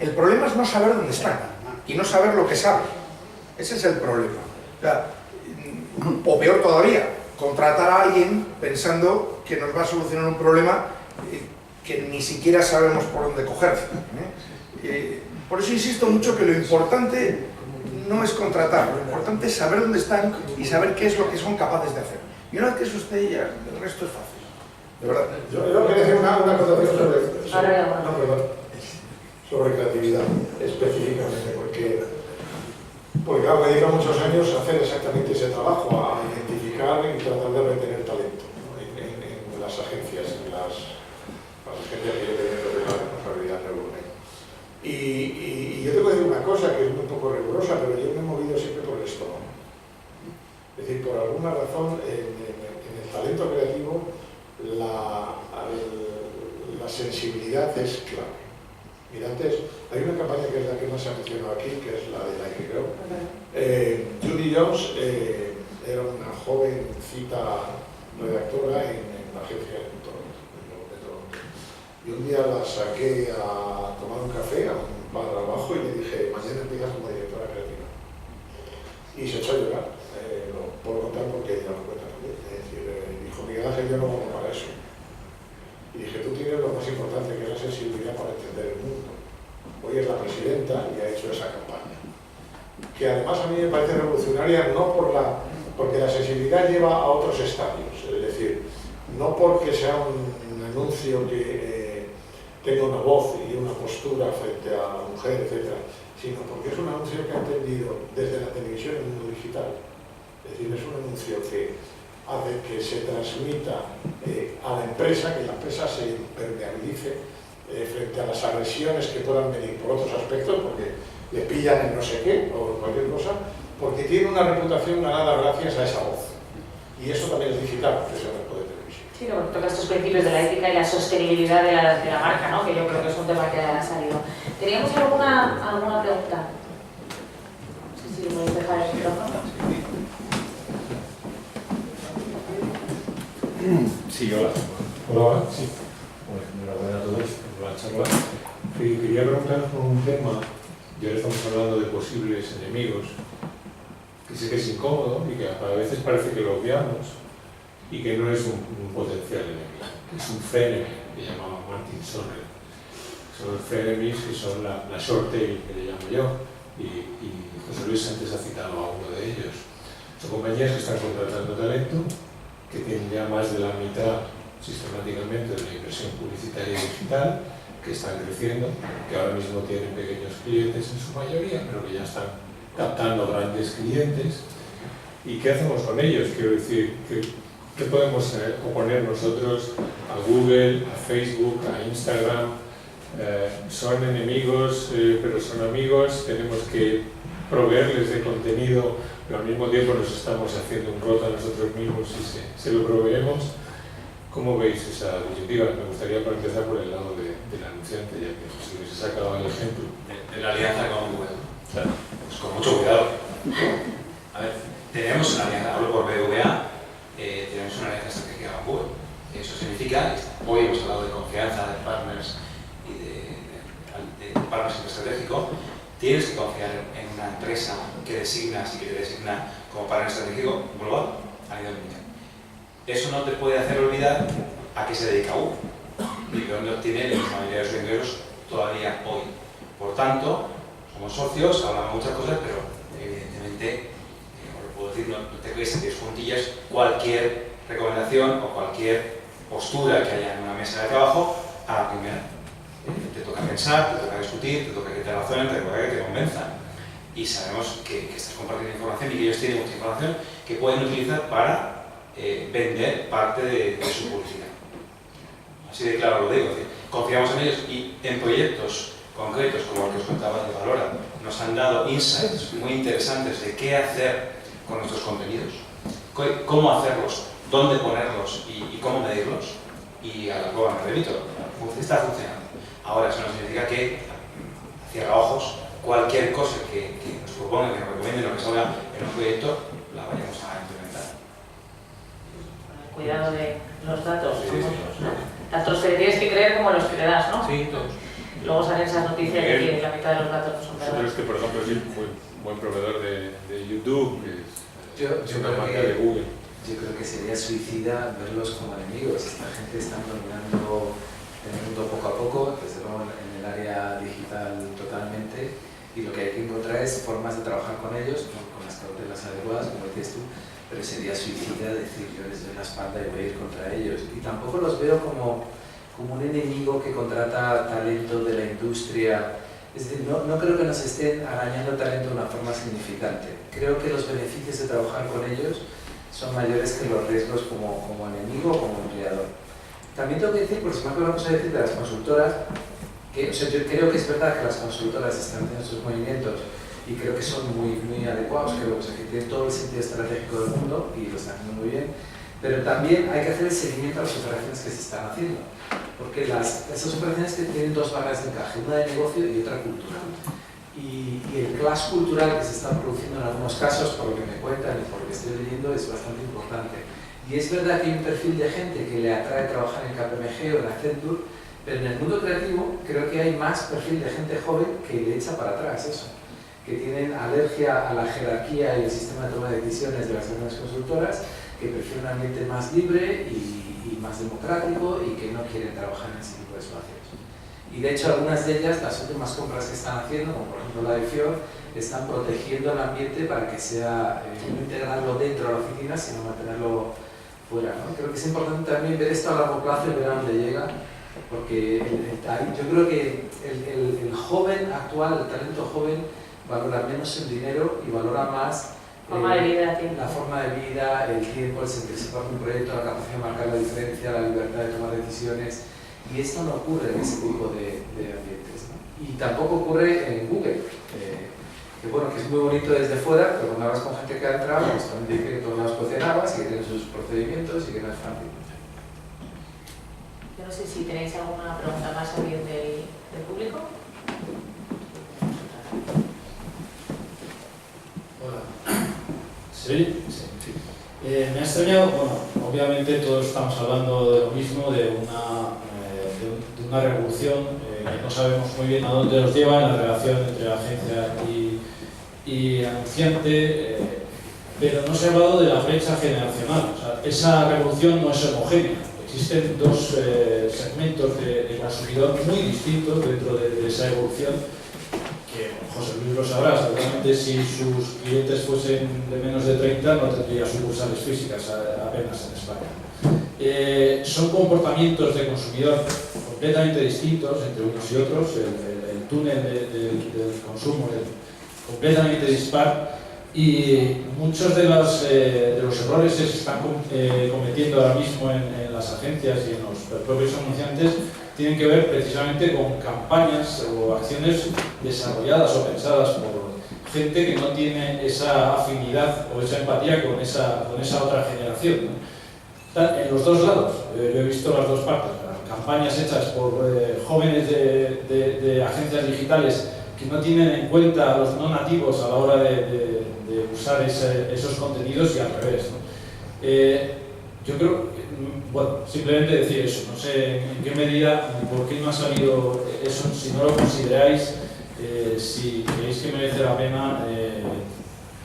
El problema es no saber dónde están y no saber lo que saben. Ese es el problema. O sea, o peor todavía, contratar a alguien pensando que nos va a solucionar un problema que ni siquiera sabemos por dónde cogerlo. Por eso insisto mucho que lo importante no es contratar, lo importante es saber dónde están y saber qué es lo que son capaces de hacer. Y una vez que eso esté ya, el resto es fácil. De verdad. Yo quería hacer una acotación sobre creatividad, específicamente, porque claro, me dedico muchos años a hacer exactamente ese trabajo, a identificar y tratar de retener talento, ¿no? en las agencias, en las agencias que yo tengo la responsabilidad de Eurone. Y yo tengo que decir una cosa que es un poco rigurosa, pero yo me he movido siempre por el estómago. Es decir, por alguna razón, en el talento creativo, la sensibilidad es clave. Mira, antes hay una campaña que es la que más se ha mencionado aquí, que es la de Nike, creo. Judy Jones era una jovencita redactora en la agencia de Toronto. Y un día la saqué a tomar un café a un bar abajo y le dije, mañana empiezas como directora creativa. Y se echó a llorar. Lo puedo contar porque ella lo cuenta también. Es decir, dijo, Miguel Ángel, yo no valgo para eso. Y dije, tú tienes lo más importante, que es la sensibilidad para entender el mundo. Hoy es la presidenta y ha hecho esa campaña. Que además a mí me parece revolucionaria, no porque la sensibilidad lleva a otros estadios. Es decir, no porque sea un anuncio que tenga una voz y una postura frente a la mujer, etc., sino porque es un anuncio que ha entendido desde la televisión el mundo digital. Es decir, es un anuncio que hace que se transmita a la empresa, que la empresa se impermeabilice frente a las agresiones que puedan venir por otros aspectos, porque le pillan en no sé qué o cualquier cosa, porque tiene una reputación ganada gracias a esa voz. Y eso también es digital, porque es un mercado de televisión. Sí, no, toca estos principios de la ética y la sostenibilidad de la marca, ¿no? Que yo creo que es un tema que ha salido. ¿Teníamos alguna pregunta? No sé si me dejar el micrófono. Sí, hola. Hola, sí. Bueno, enhorabuena a todos por la charla. Quería preguntaros por un tema, ya estamos hablando de posibles enemigos, que sé que es incómodo y que a veces parece que lo obviamos y que no es un potencial enemigo, que es un frenemy, que llamaba Martin Sorrell. Son los frenemies que son la short tail, que le llamo yo, y José Luis antes ha citado a uno de ellos. Son compañías que están contratando talento, que tienen ya más de la mitad sistemáticamente de la inversión publicitaria y digital, que están creciendo, que ahora mismo tienen pequeños clientes en su mayoría, pero que ya están captando grandes clientes. ¿Y qué hacemos con ellos? Quiero decir, ¿qué podemos oponer nosotros a Google, a Facebook, a Instagram? Son enemigos, pero son amigos, tenemos que proveerles de contenido, pero al mismo tiempo nos estamos haciendo un roto a nosotros mismos si se lo proveemos. ¿Cómo veis esa disyuntiva? Me gustaría empezar por el lado del anunciante, ya que si les he sacado el ejemplo. De la alianza con Google. Claro. Pues con mucho cuidado. A ver, tenemos una alianza, hablo por BVA, tenemos una alianza estratégica con Google. Eso significa, hoy hemos hablado de confianza, de partners y de partnership estratégico. Tienes que confiar en una empresa que designas y que te designa como partner estratégico global a nivel mundial. Eso no te puede hacer olvidar a qué se dedica Google y de dónde obtiene la mayoría de sus ingresos todavía hoy. Por tanto, somos socios, hablamos muchas cosas, pero evidentemente, os lo puedo decir, no te crees en 10 juntillas cualquier recomendación o cualquier postura que haya en una mesa de trabajo a la primera. Te toca pensar, te toca discutir, te toca que te razonen, te toca que te convenzan. Y sabemos que estás compartiendo información y que ellos tienen mucha información que pueden utilizar para vender parte de su publicidad. Así de claro lo digo. Confiamos en ellos y en proyectos concretos como el que os contaba de Valora nos han dado insights muy interesantes de qué hacer con nuestros contenidos, cómo hacerlos, dónde ponerlos y cómo medirlos. Y a la prueba me remito, está funcionando. Ahora, eso no significa que cierra ojos cualquier cosa que nos propongan, que nos recomienden o que salga en un proyecto, la vayamos a implementar. Cuidado de los datos, Sí. tantos que le tienes que creer como los que le das, ¿no? Sí, todos. Luego salen esas noticias de que que la mitad de los datos no son Yo creo verdad. que, por ejemplo, es un muy buen proveedor de YouTube, que es una marca de Google. Yo creo que sería suicida verlos como enemigos. Esta gente está dominando el mundo poco a poco, desde luego en el área digital totalmente, y lo que hay que encontrar es formas de trabajar con ellos, con las cautelas adecuadas, como dices tú, pero sería suicida decir yo les doy la espalda y voy a ir contra ellos. Y tampoco los veo como un enemigo que contrata talento de la industria. Es decir, no creo que nos estén arañando talento de una forma significante. Creo que los beneficios de trabajar con ellos son mayores que los riesgos como enemigo o como empleador. También tengo que decir, por si me acuerdo una cosa decir de las consultoras, que yo creo que es verdad que las consultoras están haciendo estos movimientos y creo que son muy adecuados, creo que tienen todo el sentido estratégico del mundo y lo están haciendo muy bien, pero también hay que hacer el seguimiento a las operaciones que se están haciendo, porque esas operaciones que tienen dos barras de encaje, una de negocio y otra cultural. Y el clash cultural que se está produciendo en algunos casos, por lo que me cuentan y por lo que estoy leyendo, es bastante importante. Y es verdad que hay un perfil de gente que le atrae trabajar en KPMG o en Accenture, pero en el mundo creativo creo que hay más perfil de gente joven que le echa para atrás eso, que tienen alergia a la jerarquía y el sistema de toma de decisiones de las grandes consultoras, que prefieren un ambiente más libre y más democrático y que no quieren trabajar en ese tipo de espacios. Y de hecho algunas de ellas, las últimas compras que están haciendo, como por ejemplo la de Fior, están protegiendo el ambiente para que sea, no integrarlo dentro de la oficina, sino mantenerlo fuera, ¿no? Creo que es importante también ver esto a largo plazo y ver a dónde llega, porque yo creo que el joven actual, el talento joven, valora menos el dinero y valora más Forma de vida, tiempo. la forma de vida, el tiempo, el sentirse parte de un proyecto, la capacidad de marcar la diferencia, la libertad de tomar decisiones. Y esto no ocurre en ese tipo de ambientes, ¿no? Y tampoco ocurre en Google, que bueno, que es muy bonito desde fuera, pero cuando hablas con gente que ha entrado, pues también dice que todos lados cocen habas y que tienen sus procedimientos y que no es fácil. Yo no sé si tenéis alguna pregunta más o bien del público. Hola. ¿Sí? Sí. Me ha extrañado, bueno, obviamente todos estamos hablando de lo mismo, de una revolución que no sabemos muy bien a dónde nos lleva en la relación entre la agencia y anunciante, pero no se ha hablado de la brecha generacional. O sea, esa revolución no es homogénea. Existen dos segmentos de consumidor muy distintos dentro de esa evolución, que José Luis lo sabrá, seguramente si sus clientes fuesen de menos de 30 no tendría sucursales físicas apenas en España. Son comportamientos de consumidor completamente distintos entre unos y otros, el túnel del consumo es completamente dispar y muchos de los errores que se están cometiendo ahora mismo en las agencias y en los propios anunciantes tienen que ver precisamente con campañas o acciones desarrolladas o pensadas por gente que no tiene esa afinidad o esa empatía con esa otra generación, ¿no? En los dos lados, yo he visto las dos partes, campañas hechas por jóvenes de agencias digitales que no tienen en cuenta a los no nativos a la hora de usar esos contenidos y al revés, ¿no? Yo creo, bueno, simplemente decir eso, no sé en qué medida, por qué no ha salido eso, si no lo consideráis, si creéis que merece la pena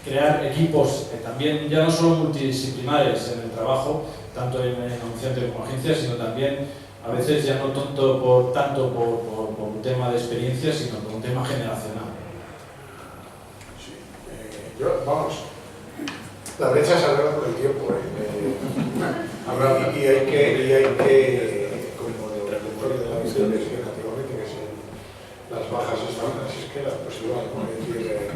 crear equipos también, ya no solo multidisciplinares en el trabajo, tanto en anunciante como agencia, sino también a veces ya no tanto por un tema de experiencia, sino por un tema generacional. Sí. Vamos, la brecha se arregla con el tiempo, y hay que, como el repertorio de la visión decía antiguamente, que son las bajas estables, es que pues igual, ¿no? Es decir,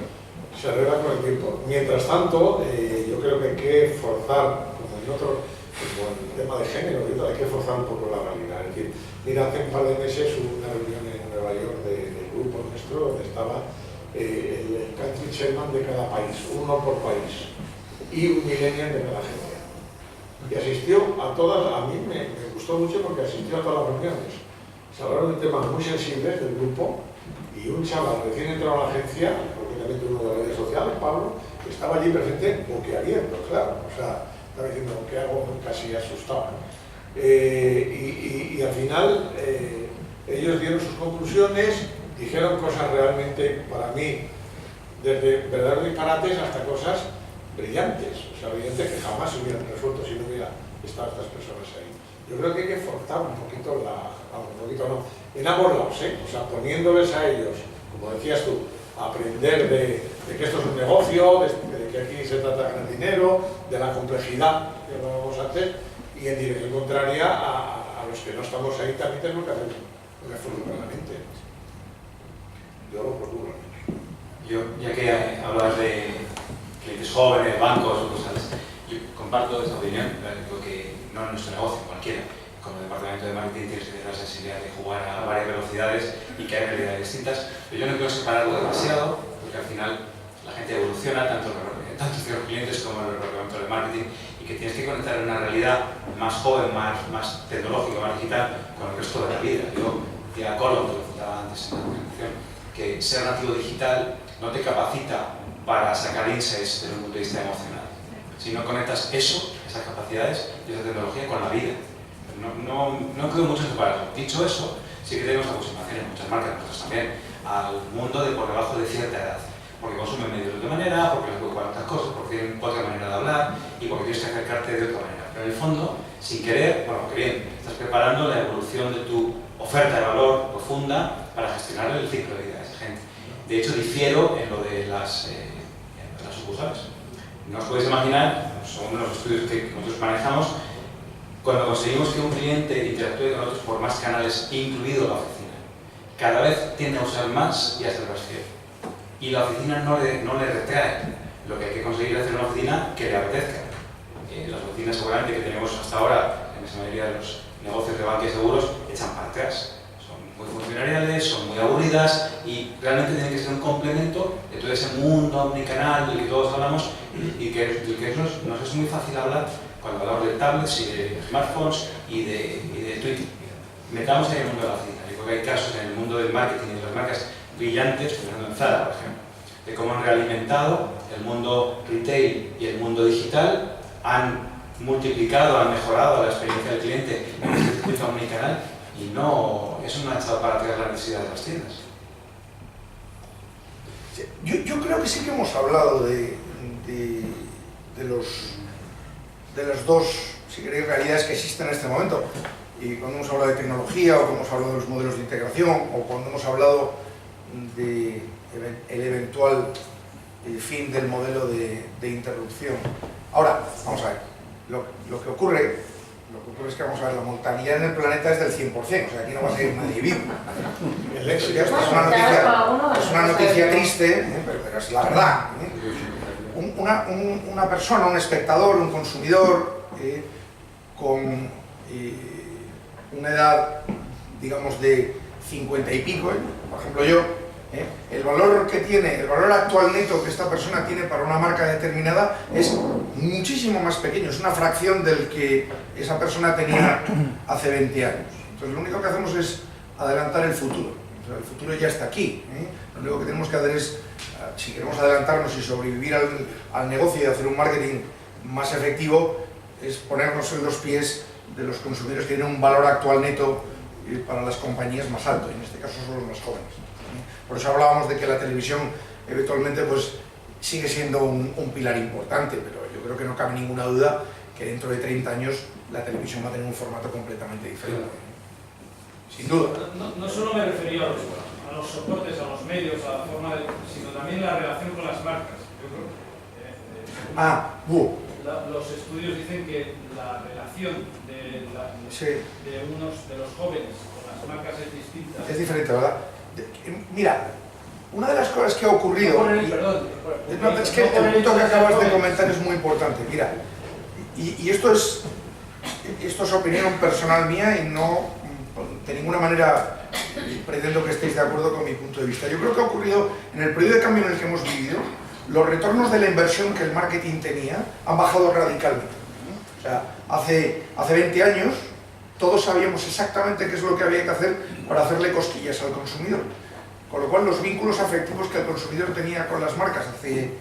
se arregla con el tiempo. Mientras tanto, yo creo que hay que forzar, como en el tema de género, hay que forzar un poco la realidad. Es decir, mira, hace un par de meses hubo una reunión en Nueva York del grupo nuestro, donde estaba el country chairman de cada país, uno por país, y un millennial de cada agencia. Y asistió a todas, a mí me gustó mucho porque asistió a todas las reuniones. Se hablaron de temas muy sensibles del grupo y un chaval recién entrado a la agencia, concretamente uno de las redes sociales, Pablo, estaba allí presente boquiabierto, claro. O sea, estaba diciendo, ¿qué hago? Casi asustado. Y al final ellos dieron sus conclusiones, dijeron cosas realmente, para mí, desde verdaderos disparates hasta cosas brillantes, o sea, brillantes que jamás se hubieran resuelto si no hubiera estado estas personas ahí. Yo creo que hay que forzar un poquito en ambos lados, o sea, poniéndoles a ellos, como decías tú, a aprender de que esto es un negocio, de que aquí se trata de ganar dinero, de la complejidad que vamos a hacer, y en dirección contraria a los que no estamos ahí también tenemos que hacer un esfuerzo permanente. Yo lo procuro. Yo, ya que hablas de clientes jóvenes, bancos o cosas, yo comparto esta opinión, creo que no es nuestro negocio, cualquiera. Como departamento de marketing tienes que tener la sensibilidad de jugar a varias velocidades y que hay realidades distintas, pero yo no quiero separarlo demasiado, porque al final la gente evoluciona, tanto los clientes como el departamento de marketing, y que tienes que conectar en una realidad más joven, más tecnológica, más digital, con el resto de la vida. Yo decía a Colón, que lo citaba antes en la presentación, que ser nativo digital no te capacita para sacar insights desde un punto de vista emocional. Si no conectas eso, esas capacidades y esa tecnología con la vida. No creo mucho en separarlo. Dicho eso, sí que tenemos aproximaciones, muchas marcas, nosotros también, al mundo de por debajo de cierta edad. Porque consumen medios de otra manera, porque les preocupan otras cosas, porque tienen otra manera de hablar y porque tienes que acercarte de otra manera. Pero en el fondo, sin querer, bueno, que bien, estás preparando la evolución de tu oferta de valor profunda para gestionar el ciclo de vida de esa gente. De hecho, difiero en lo de las sucursales. No os podéis imaginar, según los estudios que nosotros manejamos, cuando conseguimos que un cliente interactúe con nosotros por más canales, incluido la oficina, cada vez tiende a usar más y hasta el vacío. Y la oficina no le retrae lo que hay que conseguir hacer en una oficina que le apetezca. Las oficinas seguramente que tenemos hasta ahora, en esa mayoría de los negocios de banca y seguros, echan para atrás. Son muy funcionariales, son muy aburridas y realmente tienen que ser un complemento de todo ese mundo omnicanal del que todos hablamos y que nos es muy fácil hablar cuando hablamos de tablets y de smartphones y de Twitter. Metamos en el mundo de la oficina. Yo creo que hay casos en el mundo del marketing y de las marcas brillantes, pensando en Zara, por ejemplo, de cómo han realimentado el mundo retail y el mundo digital, han multiplicado, han mejorado la experiencia del cliente en este circuito omnicanal y eso no ha echado para atrás la necesidad de las tiendas. Yo creo que sí que hemos hablado de las dos, si queréis, realidades que existen en este momento. Y cuando hemos hablado de tecnología, o cuando hemos hablado de los modelos de integración, o cuando hemos hablado del eventual fin del modelo de interrupción. Ahora, vamos a ver, lo que ocurre es que, vamos a ver, la mortalidad en el planeta es del 100%, o sea, aquí no va a ser nadie vivo. El éxito es una noticia triste, pero es la verdad. Una persona, un espectador, un consumidor con una edad, digamos, de 50 y pico, por ejemplo yo, el valor que tiene, el valor actual neto que esta persona tiene para una marca determinada es muchísimo más pequeño, es una fracción del que esa persona tenía hace 20 años. Entonces lo único que hacemos es adelantar el futuro. O sea, el futuro ya está aquí. Lo único que tenemos que hacer es, si queremos adelantarnos y sobrevivir al negocio y hacer un marketing más efectivo, es ponernos en los pies de los consumidores que tienen un valor actual neto para las compañías más alto, y en este caso son los más jóvenes. Por eso hablábamos de que la televisión eventualmente pues sigue siendo un pilar importante, pero yo creo que no cabe ninguna duda que dentro de 30 años la televisión va a tener un formato completamente diferente. Sin duda. No solo me refería a los soportes, a los medios, a la forma sino también la relación con las marcas. Yo creo los estudios dicen que la relación de los jóvenes con las marcas es distinta. Es diferente, ¿verdad? Mira, una de las cosas que ha ocurrido... es que el punto que acabas de comentar es muy importante. Mira, y esto es opinión personal mía y no de ninguna manera pretendo que estéis de acuerdo con mi punto de vista. Yo creo que ha ocurrido en el periodo de cambio en el que hemos vivido, los retornos de la inversión que el marketing tenía han bajado radicalmente. O sea, hace 20 años todos sabíamos exactamente qué es lo que había que hacer para hacerle cosquillas al consumidor. Con lo cual los vínculos afectivos que el consumidor tenía con las marcas hace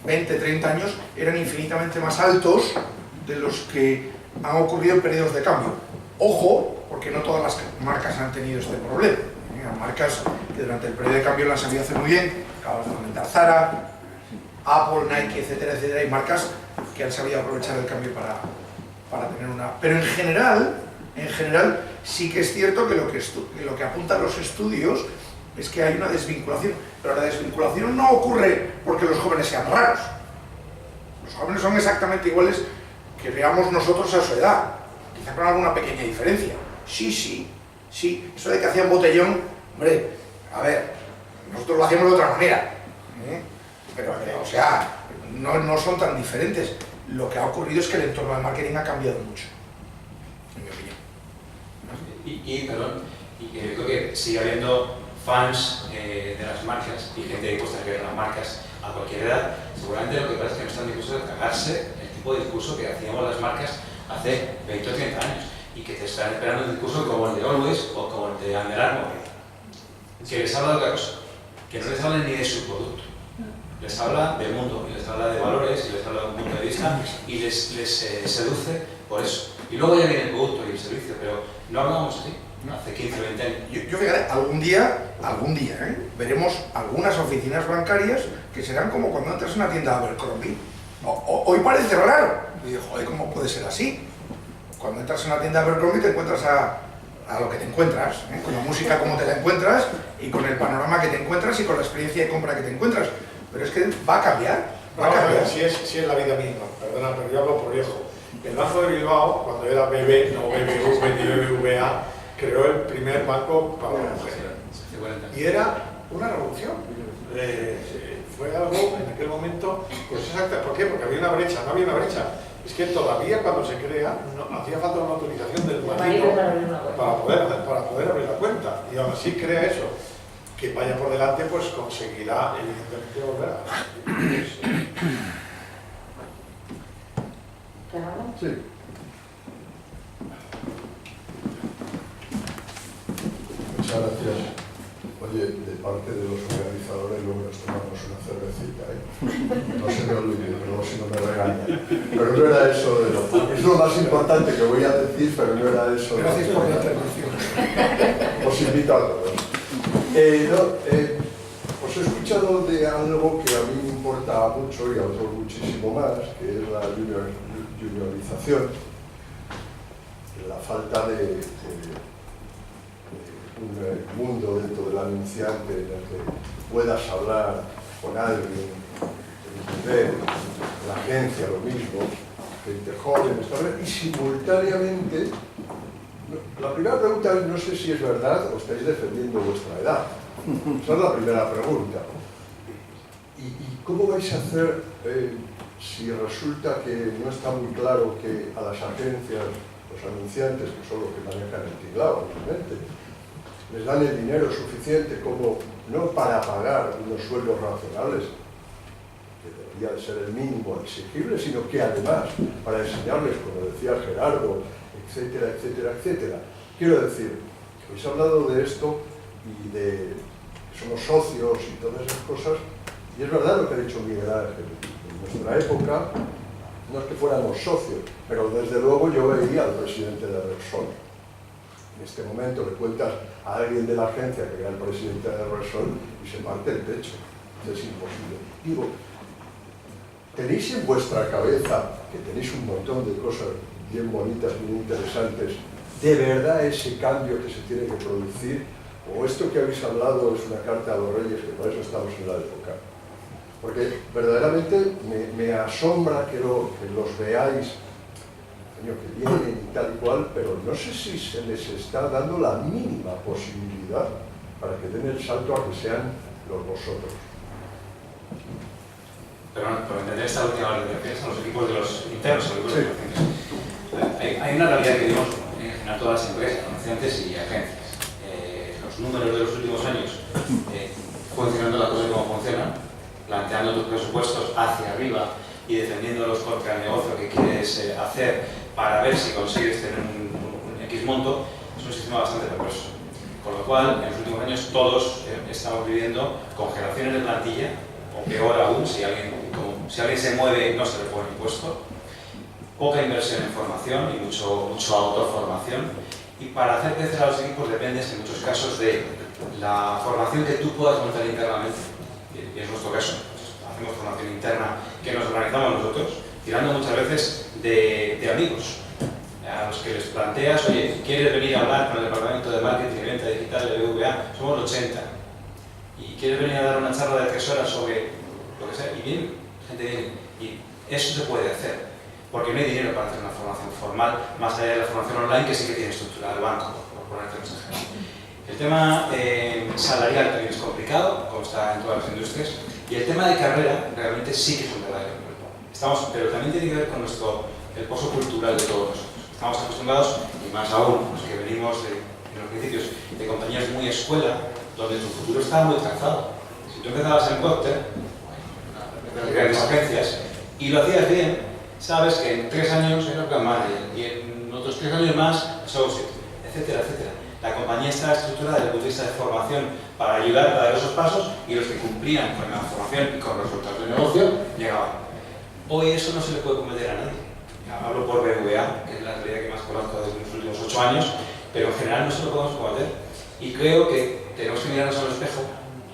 20, 30 años eran infinitamente más altos de los que han ocurrido en periodos de cambio. Ojo, porque no todas las marcas han tenido este problema. Marcas que durante el periodo de cambio lo han sabido hacer muy bien. Acabamos de comentar Zara, Apple, Nike, etcétera, etcétera. Hay marcas que han sabido aprovechar el cambio para tener una... Pero en general, sí que es cierto que lo que apuntan los estudios es que hay una desvinculación. Pero la desvinculación no ocurre porque los jóvenes sean raros. Los jóvenes son exactamente iguales que veamos nosotros a su edad, quizá con alguna pequeña diferencia. Sí. Eso de que hacían botellón, hombre, a ver, nosotros lo hacíamos de otra manera. Pero, o sea, no son tan diferentes. Lo que ha ocurrido es que el entorno del marketing ha cambiado mucho, en mi opinión. Perdón, yo creo que sigue habiendo fans de las marcas y gente dispuesta a creer las marcas a cualquier edad. Seguramente lo que pasa es que no están dispuestos a cagarse el tipo de discurso que hacíamos las marcas hace 20 o 30 años y que te están esperando un discurso como el de Always o como el de Under Armour, que les habla de otra cosa, que no les habla ni de su producto, les habla del mundo, y les habla de valores, y les habla de un punto de vista, y les seduce por eso. Y luego ya viene el producto y el servicio, pero no hablábamos así, hace 15 o 20 años. Yo fíjate, algún día, veremos algunas oficinas bancarias que serán como cuando entras en una tienda de Abercrombie. Hoy parece raro. Y digo, joder, ¿cómo puede ser así? Cuando entras en una tienda de Abercrombie te encuentras a lo que te encuentras, con la música como te la encuentras, y con el panorama que te encuentras, y con la experiencia de compra que te encuentras. Pero es que va a cambiar. Si es la vida misma, perdona, pero yo hablo por viejo. El Banco de Bilbao, cuando era BB, no BBV ni BBVA, creó el primer banco para la mujer. Y era una revolución. Fue algo en aquel momento, pues exacto. ¿Por qué? Porque había una brecha, no había una brecha. Es que todavía cuando se crea, hacía falta una autorización del marido para poder abrir la cuenta. Y aún así crea eso. Que vaya por delante, pues conseguirá evidentemente volver a... Sí. Muchas gracias. Oye, de parte de los organizadores luego nos tomamos una cervecita, No se me olvide, luego si no me regañan. Pero no era eso de lo... Es lo más importante que voy a decir, pero no era eso. Gracias por la intervención. Os invito a todos. Os he escuchado de algo que a mí me importa mucho y a otros muchísimo más, que es la juniorización, la falta de un mundo dentro del anunciante en el que puedas hablar con alguien, entender, la agencia lo mismo, gente joven, y simultáneamente, la primera pregunta es, no sé si es verdad o estáis defendiendo vuestra edad. Esa es la primera pregunta. ¿Y cómo vais a hacer si resulta que no está muy claro que a las agencias, los anunciantes, que son los que manejan el tinglado, obviamente, les dan el dinero suficiente como no para pagar unos sueldos razonables, que debería de ser el mínimo exigible, sino que además para enseñarles, como decía Gerardo, etcétera, etcétera, etcétera? Quiero decir, habéis hablado de esto y de que somos socios y todas esas cosas, y es verdad lo que ha dicho Miguel Ángel. En nuestra época no es que fuéramos socios, pero desde luego yo veía al presidente de Repsol. En este momento le cuentas a alguien de la agencia que era el presidente de Repsol y se parte el pecho. Es imposible. Digo, ¿tenéis en vuestra cabeza, que tenéis un montón de cosas bien bonitas, bien interesantes, de verdad ese cambio que se tiene que producir? ¿O esto que habéis hablado es una carta a los reyes, que por eso estamos en la época? Porque verdaderamente me asombra que los veáis, que vienen y tal y cual, pero no sé si se les está dando la mínima posibilidad para que den el salto a que sean los vosotros. Pero para entender esta última reflexión, los equipos de los internos, los equipos de operaciones. Hay una realidad que vimos en general todas las empresas, anunciantes y agencias. Los números de los últimos años, funcionando las cosas como funcionan, planteando tus presupuestos hacia arriba y defendiendo los cortes al negocio que quieres hacer para ver si consigues tener un X monto, es un sistema bastante perverso. Con lo cual, en los últimos años todos estamos viviendo congelaciones de plantilla, o peor aún, si alguien se mueve no se le pone impuesto, poca inversión en formación y mucho autoformación, y para hacer crecer a los equipos dependes en muchos casos de la formación que tú puedas montar internamente, y es nuestro caso, pues, hacemos formación interna que nos organizamos nosotros, tirando muchas veces de amigos, a los que les planteas, oye, ¿quieres venir a hablar con el departamento de marketing y venta digital de BBVA? Somos 80. ¿Y quieres venir a dar una charla de 3 horas sobre lo que sea? Y viene, gente viene. Y eso se puede hacer, porque no hay dinero para hacer una formación formal, más allá de la formación online que sí que tiene estructura el banco, por ponerte un ejemplo. El tema salarial también es complicado, como está en todas las industrias, y el tema de carrera realmente sí que es un verdadero problema. Pero también tiene que ver con el pozo cultural de todos nosotros. Estamos acostumbrados, y más aún los que venimos en los principios de compañías muy escuela, donde tu futuro estaba muy trazado. Si tú empezabas en Procter, en grandes agencias, y lo hacías bien, sabes que en 3 años eras plan manager, y en otros 3 años más, associate, etcétera, etcétera. La compañía estaba estructurada desde el punto de vista de formación para ayudar a dar esos pasos, y los que cumplían con la formación y con los resultados del negocio llegaban. Hoy eso no se le puede cometer a nadie. Hablo por BBVA, que es la realidad que más conozco desde los últimos 8 años, pero en general no se lo podemos cometer. Y creo que tenemos que mirarnos al espejo,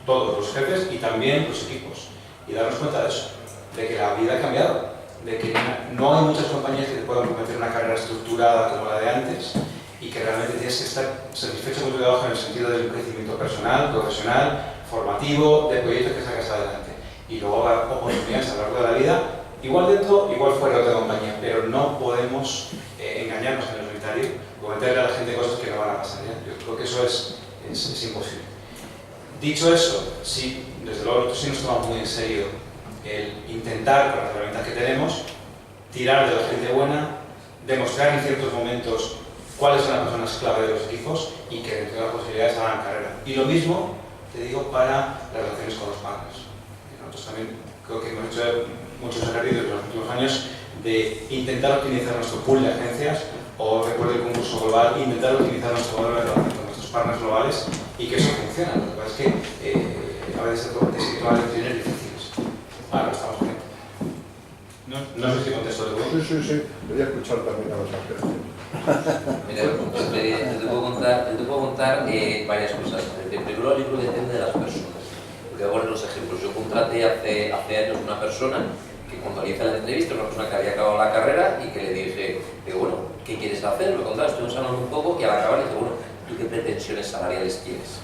todos los jefes y también los equipos, y darnos cuenta de eso, de que la vida ha cambiado, de que no hay muchas compañías que te puedan prometer una carrera estructurada como la de antes, y que realmente tienes que estar satisfecho con tu trabajo en el sentido del crecimiento personal, profesional, formativo, de proyectos que sacas adelante. Y luego habrá oportunidades a lo largo de la vida, igual dentro, igual fuera de otra compañía, pero no podemos engañarnos en el solitario o meterle a la gente cosas que no van a pasar. ¿Ya? Yo creo que eso es imposible. Dicho eso, sí, desde luego nosotros sí nos tomamos muy en serio el intentar, con las herramientas que tenemos, tirar de la gente buena, demostrar en ciertos momentos cuáles son las personas clave de los equipos y que dentro de las posibilidades hagan carrera. Y lo mismo, te digo, para las relaciones con los partners. Nosotros también creo que hemos hecho muchos ejercicios en los últimos años de intentar optimizar nuestro pool de agencias, o recuerdo el concurso global, intentar optimizar nuestro modelo de relación con nuestros partners globales y que eso funciona. Lo que pasa es que a veces se toman decisiones difíciles. Lo estamos haciendo. No sé si contesto de vos. Sí. Voy a escuchar también a las agencias. Mira, te puedo contar varias cosas. Primero, yo creo que depende de las personas. Voy a poner los ejemplos. Yo contraté hace años una persona que cuando le hice la entrevista, una persona que había acabado la carrera y que le dije, bueno, ¿qué quieres hacer? Lo contrario, estuvimos hablando un poco y al acabar le dije, bueno, ¿tú qué pretensiones salariales tienes?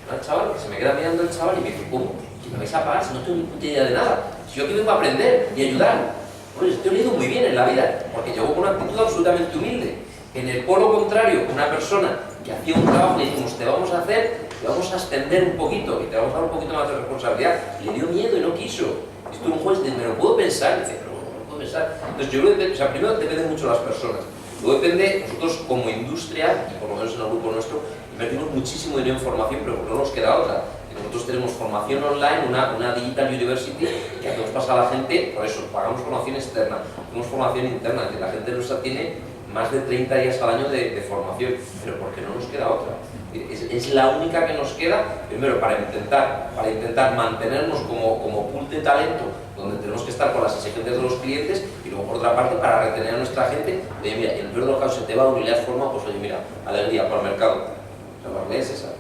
¿No? El chaval, que se me queda mirando el chaval y me dice, ¿cómo? ¿Que me vais a pagar si no tengo ni puta idea de nada? Si yo aquí vengo a aprender y ayudar. Bueno, estoy leído muy bien en la vida, porque llegó con una actitud absolutamente humilde. En el polo contrario, una persona que hacía un trabajo y le dijimos, te vamos a ascender un poquito y te vamos a dar un poquito más de responsabilidad. Y le dio miedo y no quiso. Y estuvo un juez y dice, ¿me lo puedo pensar? Y dice, pero no puedo pensar. Entonces yo creo que, primero depende mucho de las personas. Luego depende, nosotros como industria, y por lo menos en el grupo nuestro, invertimos muchísimo dinero en formación, pero no nos queda otra. Nosotros tenemos formación online, una Digital University, que hacemos pasar a la gente, por eso, pagamos formación externa, hacemos formación interna, que la gente nuestra tiene más de 30 días al año de formación, pero porque no nos queda otra. Es la única que nos queda, primero, para intentar mantenernos como pool de talento, donde tenemos que estar con las exigencias de los clientes, y luego, por otra parte, para retener a nuestra gente, oye, mira, en el peor de los casos se te va y le has formado, pues oye, mira, alegría para el mercado. O sea, la realidad es esa.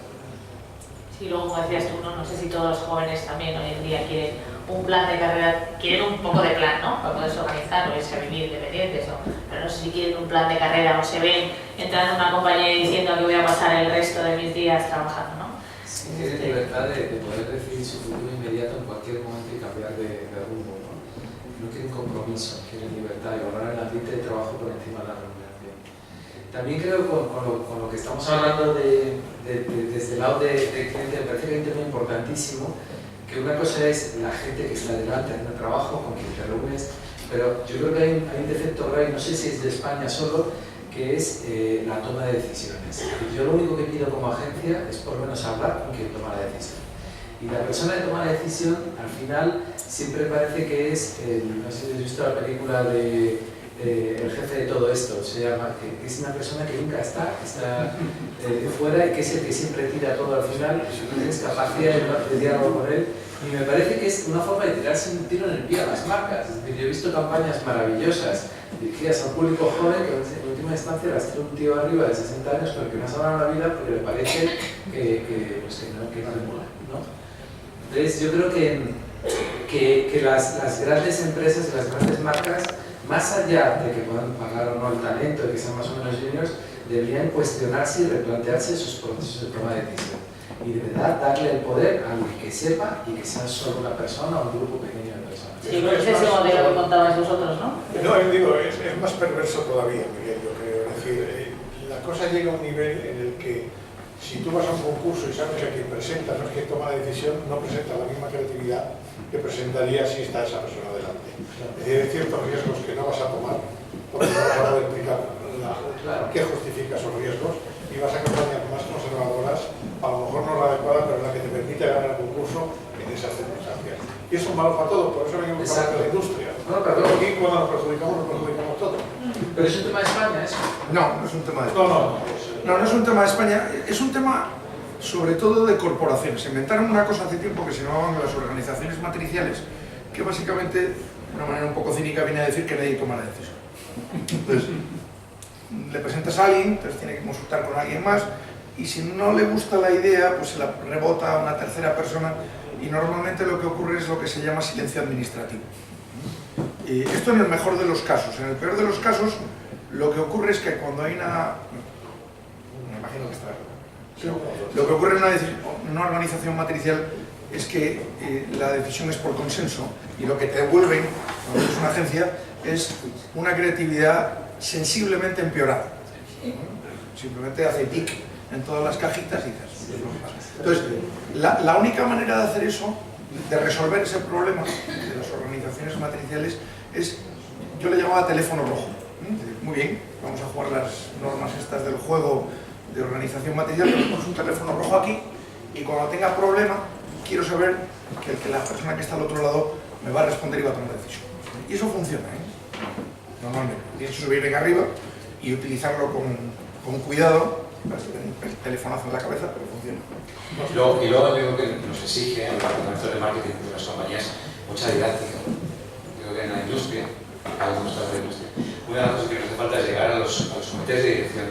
Sí, luego, como decías tú, no sé si todos los jóvenes también hoy en día quieren un plan de carrera, quieren un poco de plan, ¿no? Para poderse organizar o irse a vivir independientes, pero no sé si quieren un plan de carrera o se ven entrando en una compañía y diciendo que voy a pasar el resto de mis días trabajando, ¿no? Sí, tienen libertad de poder decidir su futuro inmediato en cualquier momento y cambiar de rumbo, ¿no? No quieren compromiso, quieren libertad y valorar el ambiente de trabajo por encima de la remuneración. También creo con lo que estamos hablando desde el lado de cliente, me parece que hay un tema importantísimo, que una cosa es la gente que está delante haciendo trabajo, con quien te reúnes, pero yo creo que hay un defecto grave, no sé si es de España solo, que es la toma de decisiones. Yo lo único que pido como agencia es por lo menos hablar con quien toma la decisión. Y la persona que toma la decisión, al final, siempre parece que es, no sé si has visto la película de el jefe de todo esto, se llama, que es una persona que nunca está fuera y que es el que siempre tira todo al final, no tienes capacidad de diálogo con él. Y me parece que es una forma de tirarse un tiro en el pie a las marcas. Es decir, yo he visto campañas maravillosas dirigidas a un público joven que en última instancia las tiene un tío arriba de 60 años con el que no ha salvado la vida porque le parece que no le mola, ¿no? Entonces yo creo que las grandes empresas y las grandes marcas, más allá de que puedan pagar o no el talento, de que sean más o menos juniors, deberían cuestionarse y replantearse sus procesos de toma de decisión. Y de verdad darle el poder a alguien que sepa y que sea solo una persona o un grupo pequeño de personas. Sí, creo que es ese modelo que contabais vosotros, ¿no? No, yo digo, es más perverso todavía, Miguel, yo creo. Es decir, la cosa llega a un nivel en el que si tú vas a un concurso y sabes que quien presenta no es quien toma la decisión, no presenta la misma creatividad que presentaría si está esa persona delante. Es decir, hay ciertos riesgos que no vas a tomar porque no vas a poder explicar qué justifica esos riesgos y vas a campañas más conservadoras, a lo mejor no la adecuada, pero la que te permite ganar el concurso en esas circunstancias. Y eso es malo para todos, por eso venimos hablando de la industria. Aquí cuando nos perjudicamos todos. ¿Pero es un tema de España eso? No, no es un tema de España. No es un tema de España, es un tema sobre todo de corporaciones. Se inventaron una cosa hace tiempo que se llamaban las organizaciones matriciales, que básicamente, de una manera un poco cínica, viene a decir que nadie toma la decisión. Entonces, le presentas a alguien, entonces tiene que consultar con alguien más, y si no le gusta la idea, pues se la rebota a una tercera persona, y normalmente lo que ocurre es lo que se llama silencio administrativo. Y esto en el mejor de los casos. En el peor de los casos, lo que ocurre es que cuando hay una... Me imagino que está... Lo que ocurre en una organización matricial es que la decisión es por consenso, y lo que te devuelven, cuando es una agencia, es una creatividad sensiblemente empeorada. Simplemente hace tic en todas las cajitas y dices, entonces, la única manera de hacer eso, de resolver ese problema de las organizaciones matriciales, es, yo le llamaba teléfono rojo. Muy bien, vamos a jugar las normas estas del juego de organización matricial, ponemos un teléfono rojo aquí, y cuando tenga problema, quiero saber que la persona que está al otro lado me va a responder y va a tomar decisión. Y eso funciona, normalmente. Tienes que subir en arriba y utilizarlo con cuidado, el telefonazo en la cabeza, pero funciona. Y luego digo que nos exige al departamento de marketing de las compañías mucha didáctica. Digo que en la industria, una de las cosas que nos hace falta es llegar a los comités de dirección